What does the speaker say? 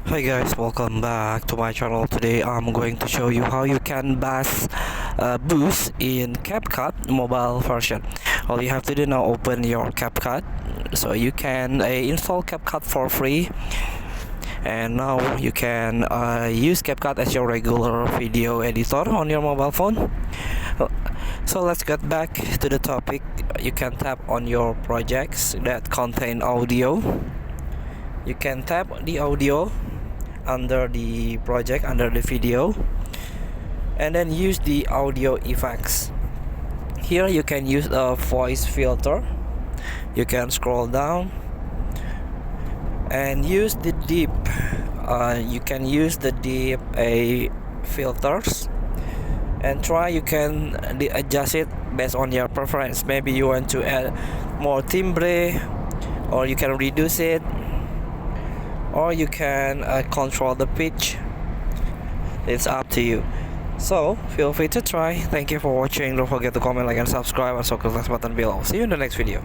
Hi guys, welcome back to my channel. Today I'm going to show you how you can boost in CapCut mobile version. All you have to do now, open your CapCut so you can install CapCut for free, and now you can use CapCut as your regular video editor on your mobile phone. So let's get back to the topic. You can tap on your projects that contain audio. You can tap the audio under the project, under the video, and then use the audio effects. Here you can use a voice filter. You can scroll down and use the deep you can use the deep filters and you can adjust it based on your preference. Maybe you want to add more timbre, or you can reduce it, or you can control the pitch. It's up to you. So feel free to try. Thank you for watching. Don't forget to comment, like, and subscribe, and click the button below. See you in the next video.